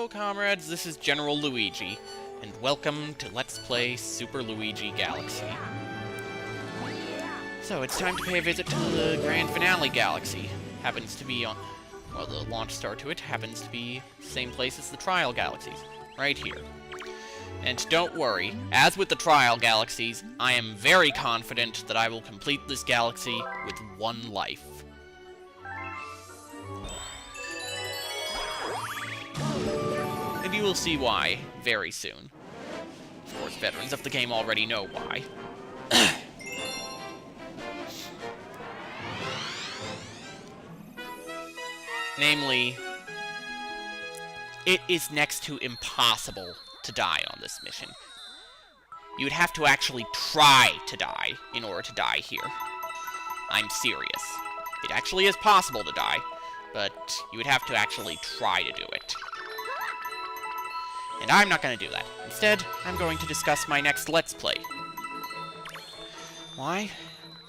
Hello comrades, this is General Luigi, and welcome to Let's Play Super Luigi Galaxy. So, it's time to pay a visit to the Grand Finale Galaxy. Happens to be on... well, the launch star to it happens to be the same place as the Trial Galaxies. Right here. And don't worry, as with the Trial Galaxies, I am very confident that I will complete this galaxy with one life. And you will see why very soon. Of course, veterans of the game already know why. Namely, it is next to impossible to die on this mission. You would have to actually try to die in order to die here. I'm serious. It actually is possible to die, but you would have to actually try to do it. And I'm not going to do that. Instead, I'm going to discuss my next Let's Play. Why?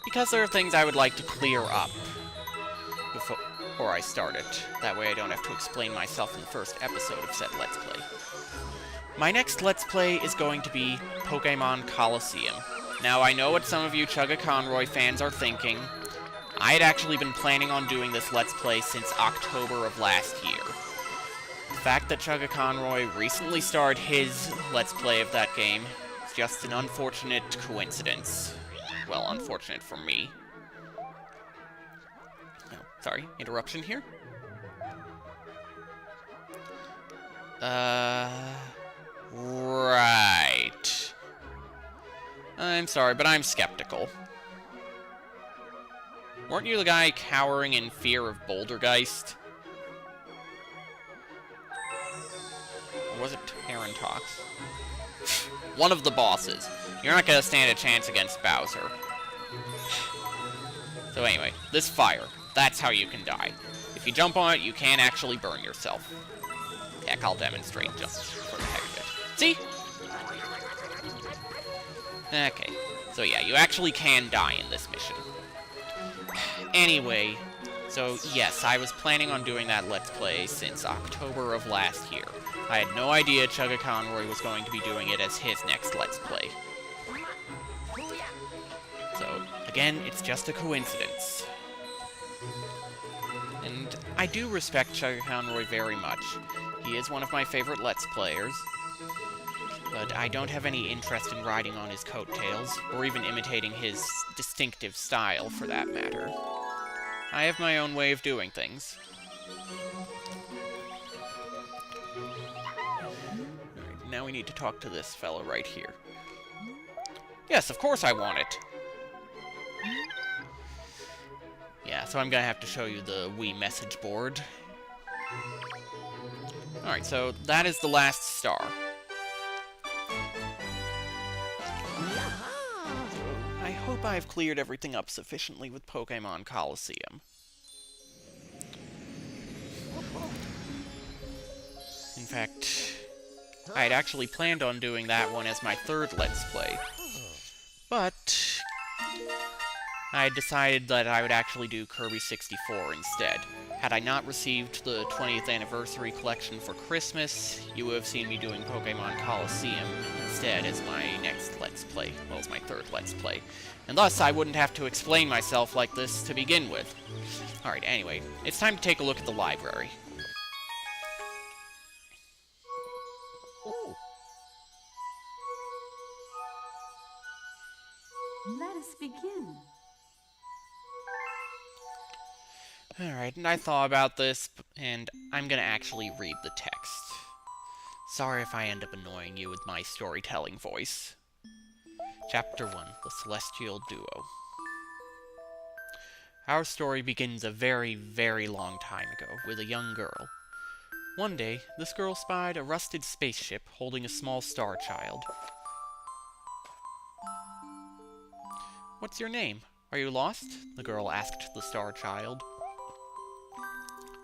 Because there are things I would like to clear up before I start it. That way I don't have to explain myself in the first episode of said Let's Play. My next Let's Play is going to be Pokemon Colosseum. Now, I know what some of you Chugga Conroy fans are thinking. I had actually been planning on doing this Let's Play since October of last year. The fact that Chugga Conroy recently started his Let's Play of that game is just an unfortunate coincidence. Well, unfortunate for me. Oh, sorry, interruption here. Right. I'm sorry, but I'm skeptical. Weren't you the guy cowering in fear of Bouldergeist? Or was it Tarantox? One of the bosses. You're not gonna stand a chance against Bowser. So anyway, this fire. That's how you can die. If you jump on it, you can actually burn yourself. Heck, I'll demonstrate just for the heck of it. See? Okay. So yeah, you actually can die in this mission. Anyway, so yes, I was planning on doing that Let's Play since October of last year. I had no idea Chugga Conroy was going to be doing it as his next Let's Play. So, again, it's just a coincidence. And I do respect Chugga Conroy very much. He is one of my favorite Let's Players. But I don't have any interest in riding on his coattails, or even imitating his distinctive style, for that matter. I have my own way of doing things. Alright, now we need to talk to this fella right here. Yes, of course I want it! Yeah, so I'm gonna have to show you the Wii message board. Alright, so that is the last star. I hope I've cleared everything up sufficiently with Pokemon Colosseum. In fact, I had actually planned on doing that one as my third Let's Play. But I had decided that I would actually do Kirby 64 instead. Had I not received the 20th anniversary collection for Christmas, you would have seen me doing Pokemon Colosseum instead as my next Let's Play. Well, as my third Let's Play. And thus, I wouldn't have to explain myself like this to begin with. Alright, anyway, it's time to take a look at the library. Let us begin. Alright, and I thought about this, and I'm gonna actually read the text. Sorry if I end up annoying you with my storytelling voice. Chapter 1, The Celestial Duo. Our story begins a very, very long time ago, with a young girl. One day, this girl spied a rusted spaceship holding a small star child. What's your name? Are you lost? The girl asked the star child.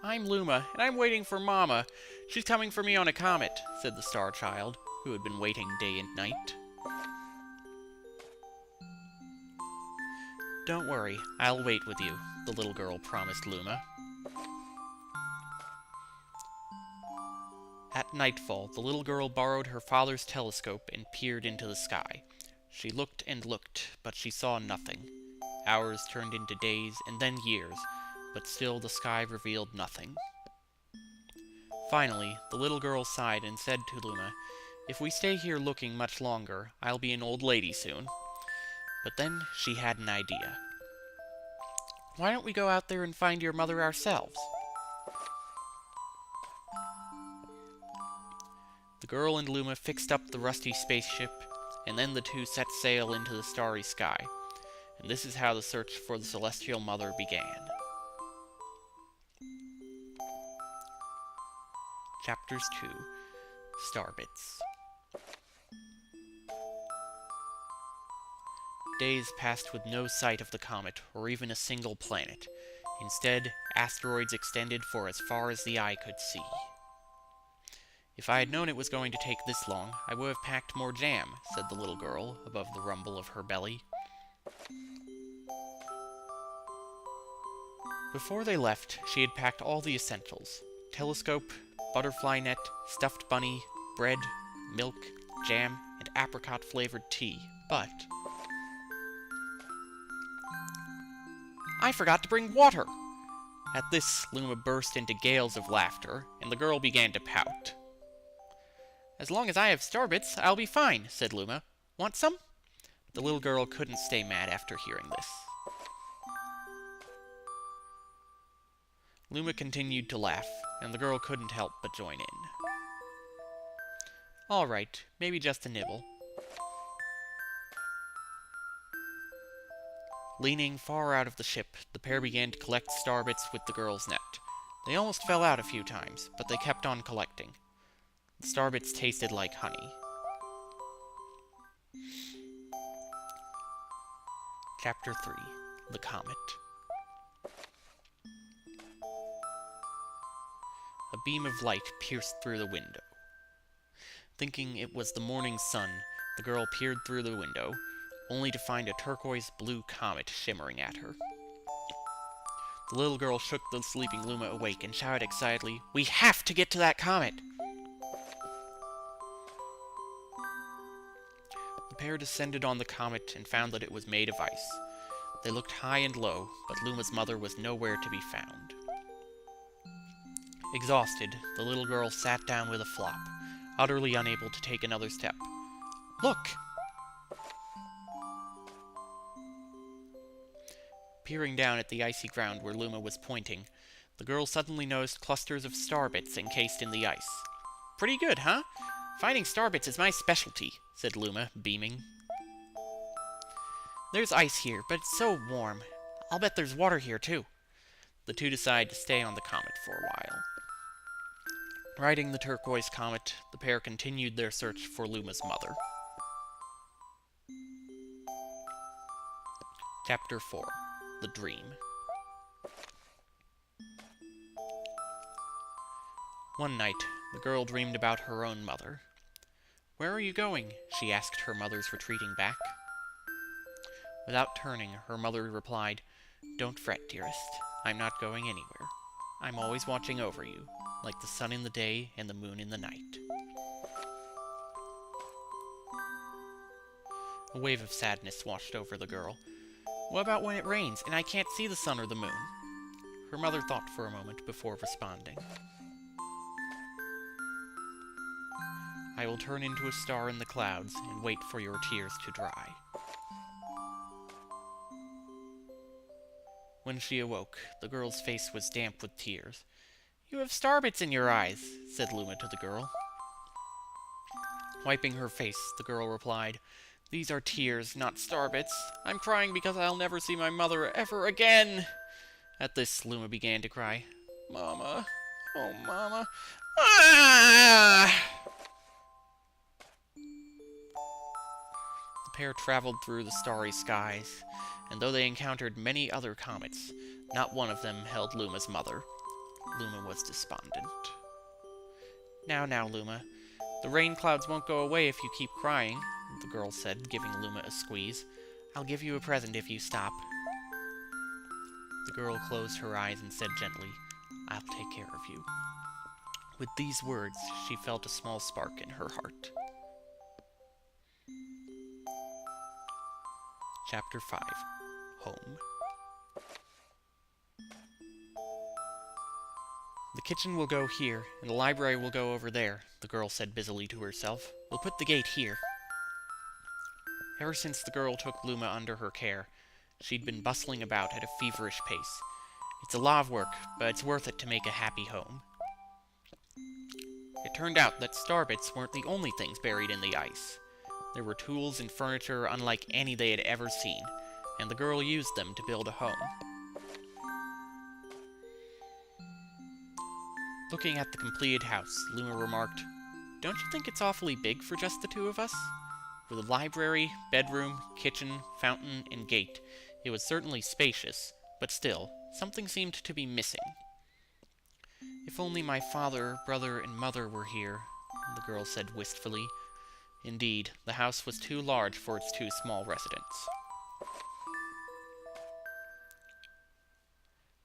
I'm Luma, and I'm waiting for Mama. She's coming for me on a comet, said the star child, who had been waiting day and night. Don't worry, I'll wait with you, the little girl promised Luma. At nightfall, the little girl borrowed her father's telescope and peered into the sky. She looked and looked, but she saw nothing. Hours turned into days and then years, but still the sky revealed nothing. Finally, the little girl sighed and said to Luma, "If we stay here looking much longer, I'll be an old lady soon." But then she had an idea. "Why don't we go out there and find your mother ourselves?" The girl and Luma fixed up the rusty spaceship, and then the two set sail into the starry sky. And this is how the search for the Celestial Mother began. Chapters 2. Starbits. Days passed with no sight of the comet, or even a single planet. Instead, asteroids extended for as far as the eye could see. "If I had known it was going to take this long, I would have packed more jam," said the little girl, above the rumble of her belly. Before they left, she had packed all the essentials: telescope, butterfly net, stuffed bunny, bread, milk, jam, and apricot-flavored tea. But "I forgot to bring water!" At this, Luma burst into gales of laughter, and the girl began to pout. "As long as I have starbits, I'll be fine," said Luma. "Want some?" The little girl couldn't stay mad after hearing this. Luma continued to laugh, and the girl couldn't help but join in. "All right, maybe just a nibble." Leaning far out of the ship, the pair began to collect starbits with the girl's net. They almost fell out a few times, but they kept on collecting. The starbits tasted like honey. Chapter 3. The Comet. A beam of light pierced through the window. Thinking it was the morning sun, the girl peered through the window, only to find a turquoise-blue comet shimmering at her. The little girl shook the sleeping Luma awake and shouted excitedly, "We have to get to that comet!" The pair descended on the comet and found that it was made of ice. They looked high and low, but Luma's mother was nowhere to be found. Exhausted, the little girl sat down with a flop, utterly unable to take another step. "Look!" Peering down at the icy ground where Luma was pointing, the girl suddenly noticed clusters of starbits encased in the ice. "Pretty good, huh? Finding starbits is my specialty," said Luma, beaming. "There's ice here, but it's so warm. I'll bet there's water here, too." The two decided to stay on the comet for a while. Riding the turquoise comet, the pair continued their search for Luma's mother. Chapter 4. The Dream. One night, the girl dreamed about her own mother. "Where are you going?" she asked her mother's retreating back. Without turning, her mother replied, "Don't fret, dearest. I'm not going anywhere. I'm always watching over you, like the sun in the day and the moon in the night." A wave of sadness washed over the girl. "What about when it rains and I can't see the sun or the moon?" Her mother thought for a moment before responding. "I will turn into a star in the clouds and wait for your tears to dry." When she awoke, the girl's face was damp with tears. "You have starbits in your eyes," said Luma to the girl. Wiping her face, the girl replied, "These are tears, not starbits. I'm crying because I'll never see my mother ever again." At this, Luma began to cry. "Mama, oh Mama, ah!" The pair traveled through the starry skies, and though they encountered many other comets, not one of them held Luma's mother. Luma was despondent. Now, Luma. The rain clouds won't go away if you keep crying," the girl said, giving Luma a squeeze. "I'll give you a present if you stop." The girl closed her eyes and said gently, "I'll take care of you." With these words, she felt a small spark in her heart. Chapter 5. Home. The kitchen will go here, and the library will go over there, the girl said busily to herself. We'll put the gate here. Ever since the girl took Luma under her care, she'd been bustling about at a feverish pace. It's a lot of work, but it's worth it to make a happy home. It turned out that starbits weren't the only things buried in the ice. There were tools and furniture unlike any they had ever seen, and the girl used them to build a home. Looking at the completed house, Luma remarked, "Don't you think it's awfully big for just the two of us?" With a library, bedroom, kitchen, fountain, and gate, it was certainly spacious, but still, something seemed to be missing. "If only my father, brother, and mother were here," the girl said wistfully. Indeed, the house was too large for its two small residents.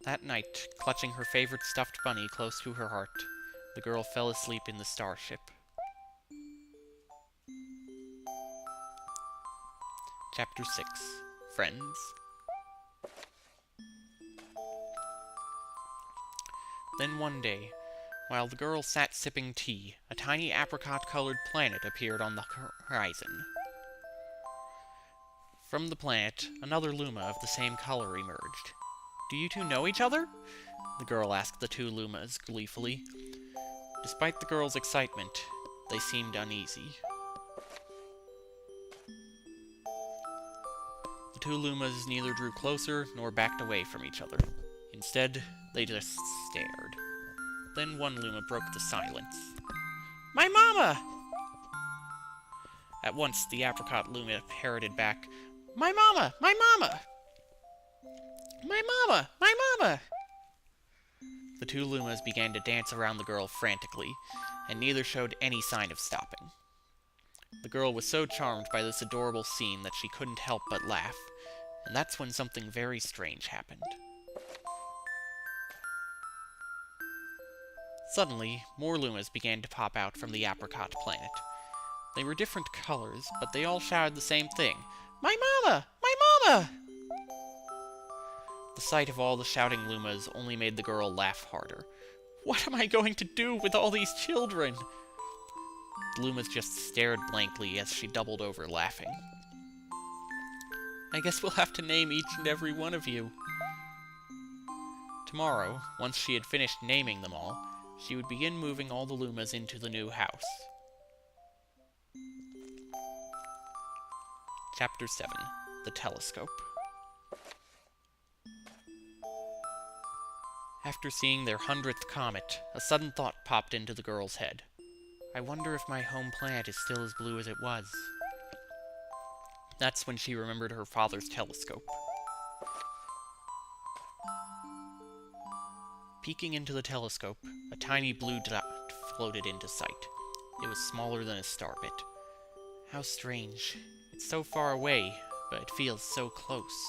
That night, clutching her favorite stuffed bunny close to her heart, the girl fell asleep in the starship. Chapter 6. Friends. Then one day, while the girl sat sipping tea, a tiny apricot-colored planet appeared on the horizon. From the planet, another Luma of the same color emerged. "Do you two know each other?" the girl asked the two Lumas gleefully. Despite the girl's excitement, they seemed uneasy. The two Lumas neither drew closer nor backed away from each other. Instead, they just stared. Then one Luma broke the silence. "My mama!" At once, the apricot Luma parroted back, "My mama! My mama! My mama! My mama!" The two Lumas began to dance around the girl frantically, and neither showed any sign of stopping. The girl was so charmed by this adorable scene that she couldn't help but laugh, and that's when something very strange happened. Suddenly, more Lumas began to pop out from the apricot planet. They were different colors, but they all shouted the same thing, "My mama! My mama!" The sight of all the shouting Lumas only made the girl laugh harder. "What am I going to do with all these children?" The Lumas just stared blankly as she doubled over laughing. "I guess we'll have to name each and every one of you." Tomorrow, once she had finished naming them all, she would begin moving all the Lumas into the new house. Chapter 7. The Telescope. After seeing their 100th comet, a sudden thought popped into the girl's head. "I wonder if my home planet is still as blue as it was." That's when she remembered her father's telescope. Peeking into the telescope, a tiny blue dot floated into sight. It was smaller than a starbit. How strange. It's so far away, but it feels so close.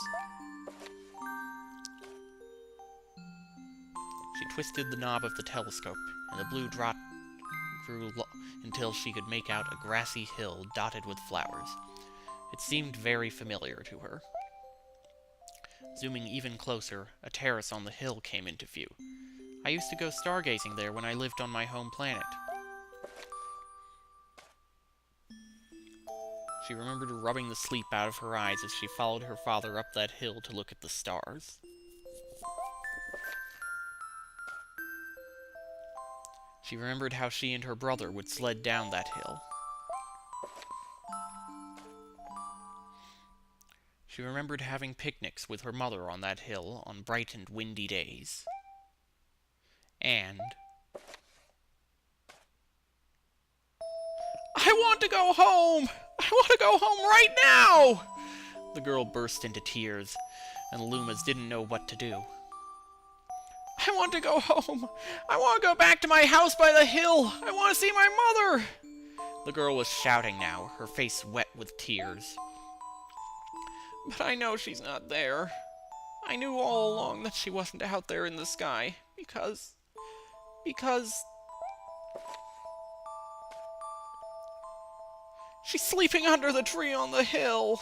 She twisted the knob of the telescope, and the blue dot grew until she could make out a grassy hill dotted with flowers. It seemed very familiar to her. Zooming even closer, a terrace on the hill came into view. I used to go stargazing there when I lived on my home planet. She remembered rubbing the sleep out of her eyes as she followed her father up that hill to look at the stars. She remembered how she and her brother would sled down that hill. She remembered having picnics with her mother on that hill on bright and windy days. And... "I want to go home! I want to go home right now!" The girl burst into tears, and the Lumas didn't know what to do. "I want to go home! I want to go back to my house by the hill! I want to see my mother!" The girl was shouting now, her face wet with tears. "But I know she's not there. I knew all along that she wasn't out there in the sky, because... She's sleeping under the tree on the hill!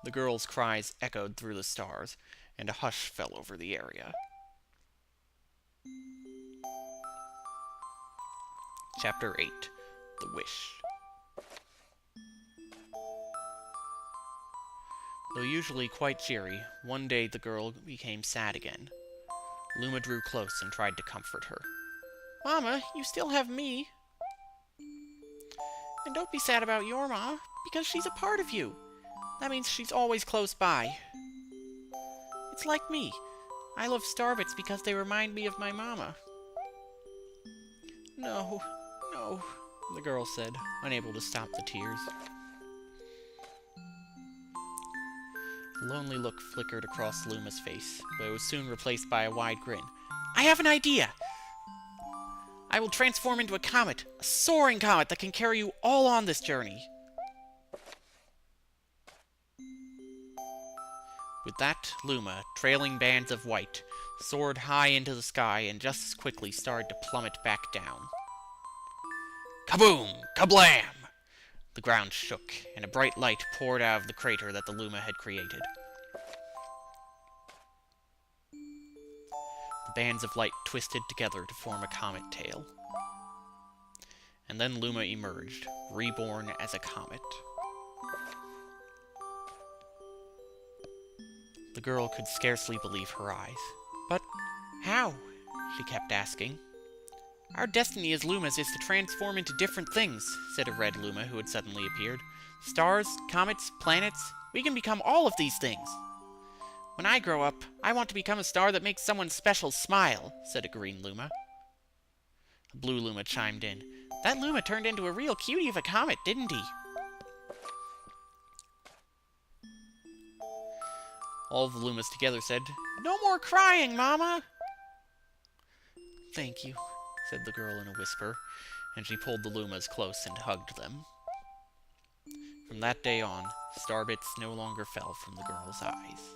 The girl's cries echoed through the stars, and a hush fell over the area. Chapter 8. The Wish. Though usually quite cheery, one day the girl became sad again. Luma drew close and tried to comfort her. Mama, you still have me. And don't be sad about your ma, because she's a part of you. That means she's always close by. It's like me. I love starbits because they remind me of my mama. No, no, the girl said, unable to stop the tears. A lonely look flickered across Luma's face, but it was soon replaced by a wide grin. I have an idea! I will transform into a comet, a soaring comet that can carry you all on this journey. With that, Luma, trailing bands of white, soared high into the sky and just as quickly started to plummet back down. Kaboom! Kablam! The ground shook, and a bright light poured out of the crater that the Luma had created. The bands of light twisted together to form a comet tail. And then Luma emerged, reborn as a comet. The girl could scarcely believe her eyes. But how? She kept asking. Our destiny as Lumas is to transform into different things, said a red Luma who had suddenly appeared. Stars, comets, planets, we can become all of these things. When I grow up, I want to become a star that makes someone special smile, said a green Luma. A blue Luma chimed in. That Luma turned into a real cutie of a comet, didn't he? All the Lumas together said, No more crying, Mama! Thank you, said the girl in a whisper, and she pulled the Lumas close and hugged them. From that day on, starbits no longer fell from the girl's eyes.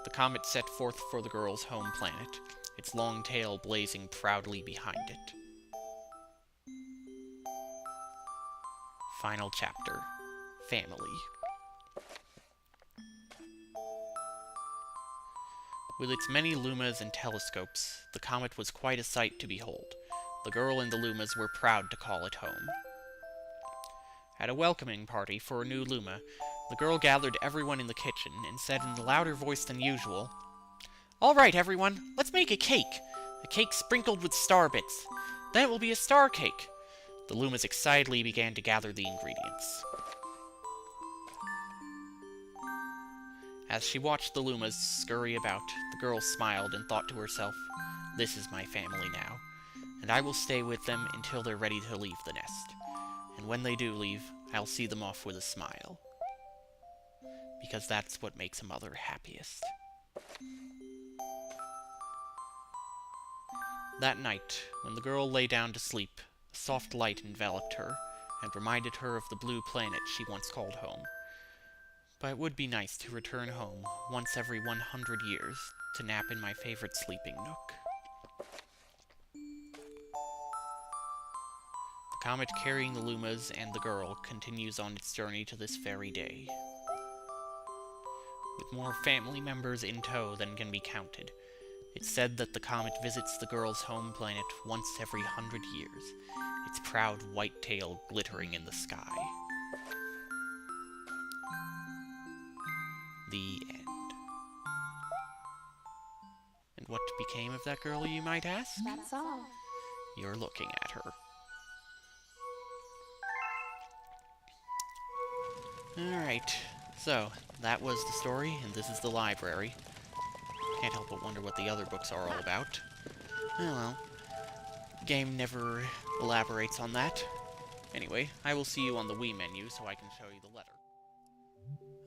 The comet set forth for the girl's home planet, its long tail blazing proudly behind it. Final chapter. Family. With its many Lumas and telescopes, the comet was quite a sight to behold. The girl and the Lumas were proud to call it home. At a welcoming party for a new Luma, the girl gathered everyone in the kitchen and said in a louder voice than usual, All right, everyone, let's make a cake. A cake sprinkled with star bits. Then it will be a star cake. The Lumas excitedly began to gather the ingredients. As she watched the Lumas scurry about, the girl smiled and thought to herself, This is my family now, and I will stay with them until they're ready to leave the nest. And when they do leave, I'll see them off with a smile. Because that's what makes a mother happiest. That night, when the girl lay down to sleep, a soft light enveloped her and reminded her of the blue planet she once called home. But it would be nice to return home once every 100 years to nap in my favorite sleeping nook. The comet carrying the Lumas and the girl continues on its journey to this very day. With more family members in tow than can be counted, it's said that the comet visits the girl's home planet once every 100 years, its proud white tail glittering in the sky. The end. And what became of that girl, you might ask? That's all. You're looking at her. Alright, so that was the story, and this is the library. Can't help but wonder what the other books are all about. Oh well, the game never elaborates on that. Anyway, I will see you on the Wii menu so I can show you the letter.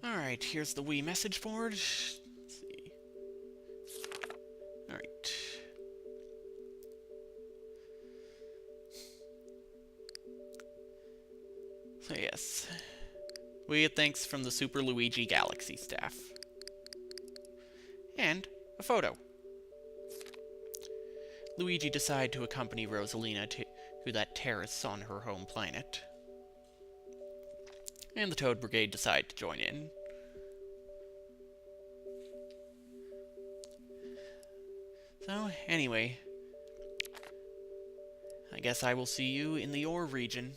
Alright, here's the Wii message board. Let's see. Alright. So yes. We get thanks from the Super Luigi Galaxy staff. And a photo. Luigi decided to accompany Rosalina to that terrace on her home planet. And the Toad Brigade decide to join in. So, anyway, I guess I will see you in the Ore region.